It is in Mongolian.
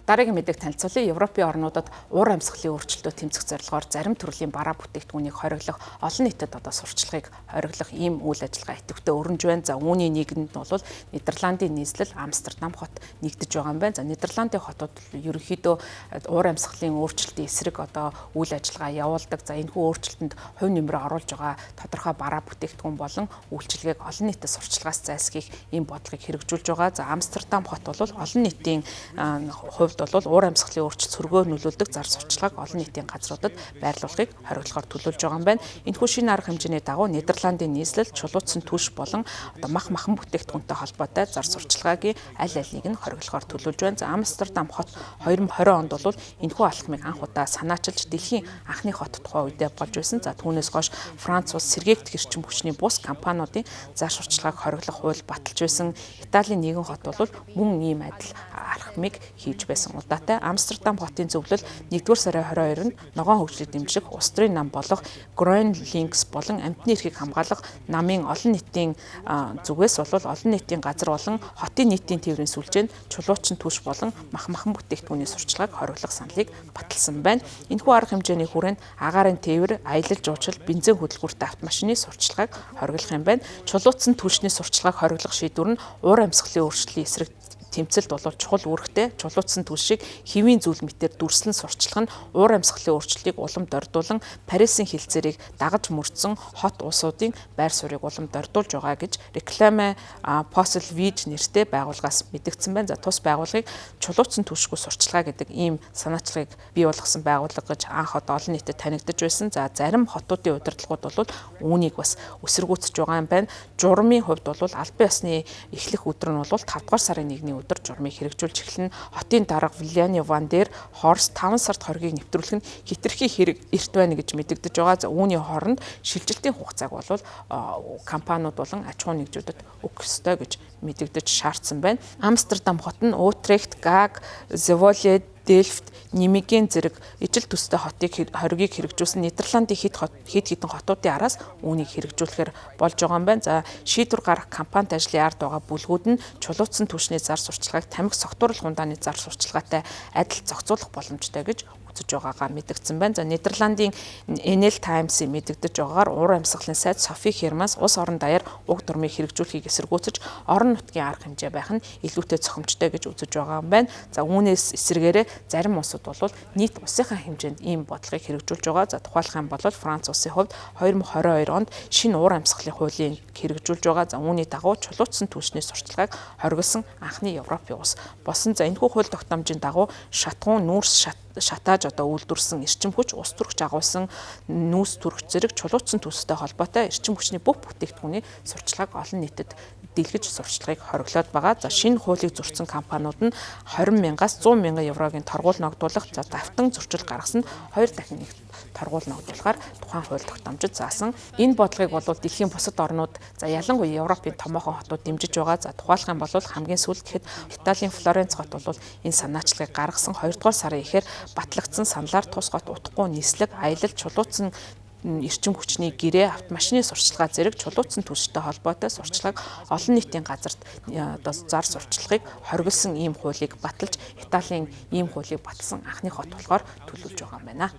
Дараагийн мэдээг танилцуулъя. Европын орнуудад уур амьсгалын өөрчлөлтөд тэмцэх зорилгоор зарим төрлийн бараа бүтээгдэхүүнийг хориглох, олон нийтэд сурталчлагыг хориглох ийм үйл ажиллагаа идэвхтэй өрнөж байна. За үүний нэгэнд нь бол Нидерландын нийслэл Амстердам хот нэгдэж байгаа юм байна. За Нидерландын хотод ерөнхийдөө уур амьсгалын өөрчлөлтийн эсрэг үйл ажиллагаа явуулдаг. За энэхүү өөрчлөлтөнд хувь нэмрээ оруулж байгаа тодорхой бараа бүтээгдэхүүн болон үйлчилгээг олон нийтэд сурталчлагаас зайлсхийх ийм бодлогыг хэрэгжүүлж байгаа. За Амстердам хот бол олон нийтийн хувьд бол уур амьсгалын өөрчлөлт сөргөөр нөлөөлдөг зар сурталчлагыг олон нийтийн газруудад байрлуулахыг хориглохоор төлөвлөж байгаа юм байна. Энэхүү шинэ арга хэмжээний дагуу Нидерландын нийслэл чулуутсан түлш болон махан бүтээгдэхүүнтэй холбоотой зар сурталчлагын аль алийг нь хориглохоор төлөвлөж байна. За Амстердам хот 2020 онд бол энэхүү алхмыг анх удаа санаачилж дэлхийн анхны хот тухай үедээ болж байсан. За түүнээс хойш Франц улс сэргээгдэх эрчим хүчний бус компаниудын зар сурталчлагыг хориглох хууль баталж байсан. Италийн нэгэн хот бол мөн ийм адил алхмыг хийж байсан удаатай. Амстердам хотын зөвлөл 1-р сарын 22-нд ногоон хөгжлийг дэмжих улс төрийн нам болох Грёнлингс болон амьтны эрхийг хамгаалах намын олон нийтийн зүгээс бол олон нийтийн газар болон хотын нийтийн тээврийн сүлжээнд чулуучин түлш болон махан бүтээгдэхүүний сурталчлагыг хориглох саналыг баталсан байна. Энэхүү арга хэмжээний хүрээнд агаарын тээвэр, аялал жуулчлал, бензин хөдөлгөөртэй автомашины сурталчлагыг хориглох юм байна. Чулуутсан түлшний сурталчлагыг хориглох шийдвэр нь уур амьсгалын өөрчлөлийн эсрэг тэмцэлд бол чухал үүрэгтэй. Чулуутсан түлшийг хэвийн зүйл мэтээр дүрслэн сурталчлах нь уур амьсгалын өөрчлөлтийг уламд ордуулан Парисын хэлцээрийг дагаж мөрдсөн хот улсуудын байр суурийг уламд ордуулж байгаа гэж Рекламе Посл Виж нэртэй байгууллагаас мэдэгдсэн байна. За тус байгууллагыг чулуутсан түлшгүй сурталчилгаа гэдэг ийм санаачлагыг бий болгосон байгууллага гэж анх олон нийтэд танигдж байсан. За зарим хотуудын удирдлагууд бол үүнийг бас өсөргүүцэж байгаа юм байна. Журмын хувьд бол албан ёсны эхлэх өдөр нь бол 5 дугаар сарын 1-ний өдөр журмыг хэрэгжүүлж эхэлнэ. Хотын дарга Вилиани Ван дер Хорст 5 сард хоргийг нэвтрүүлэх нь хэтэрхий хэрэг эрт байна гэж мэдэгдэж байгаа. За үүний хооронд шилжилтийн хугацааг бол компаниуд болон аж ахуйн нэгжүүдэд өгөх ёстой гэж мэдэгдэж шаардсан байна. Амстердам хот нь Утрехт, Гаг, Зеволе, Дельфт, Нимеген зэрэг ижил төстэй хоргийг хэрэгжүүлсэн Нидерландын хэд хэдэн хотуудын араас үүнийг хэрэгжүүлэхээр болж байгаа юм байна. За шийдвэр гарах компанид ажлын ард байгаа бүлгүүд нь чулуутсан түвшний зар сурталчлагыг тамхи согтууруулах ундааны зар сурталчлагатай адил зохицуулах боломжтой гэж үзэж байгаагаа мэдэгдсэн байна. За Нидерландын Enel Times-ийн мэдэгдэж байгаагаар уур амьсгалын сайд Софи Херманс улс орон даяар уг дурмыг хэрэгжүүлэхийг эсэргүүцэж орон нутгийн арга хэмжээ байх нь илүүтэй зохимжтой гэж үзэж байгаа юм байна. За үүнээс эсрэгээрээ зарим улсууд бол нийт улсынхаа хэмжээнд ийм бодлогыг хэрэгжүүлж байгаа. За тухайлах юм бол Франц улсын хувьд 2022 онд шинэ уур амьсгалын хуулийг хэрэгжүүлж байгаа. За үүний дагуу чулуутсан түлшний сурталчлагыг хориглосон анхны Европын улс болсон. За энэхүү хууль тогтоомжийн дагуу шатгуун нүүрс шатааж үйлдвэрсэн эрчим хүч, ус төрөгч агуулсан нүүс төрөгч зэрэг чулуутсан төстэй холбоотой эрчим хүчний бүх бүтээгдэхүүний сурталчлагыг олон нийтэд дэлгэж сурталчлагыг хориглоод байгаа. За шинэ хуулийг зурсан компаниуд нь 20 мянгаас 100 мянган еврогийн торгуул ногдуулах, за давтан зөрчил гаргасан 2 дахин торгуул ногдуулахаар тухайн хууль тогтоомжид заасан. Энэ бодлогыг бол дэлхийн бусад орнууд, за ялангуяа Европын томоохон хотууд дэмжиж байгаа. За тухайлах юм бол хамгийн сүүлд гэхэд Италийн Флоренц хот бол энэ санаачлагыг гаргасан 2 дугаар сарын эхээр батлагдсан саналаар тус хот утгагүй нийслэг, аялал, чулуутсан эрчим хүчний гэрээ, автомашины сурталчилгаа зэрэг чулуутсан түлштэй холбоотой сурталчлагыг олон нийтийн газарт зар сурталчлагыг хориглосон ийм хуулийг баталж Италийн ийм хуулийг баталсан анхны хот болохоор төлөвлөж байгаа юм байна.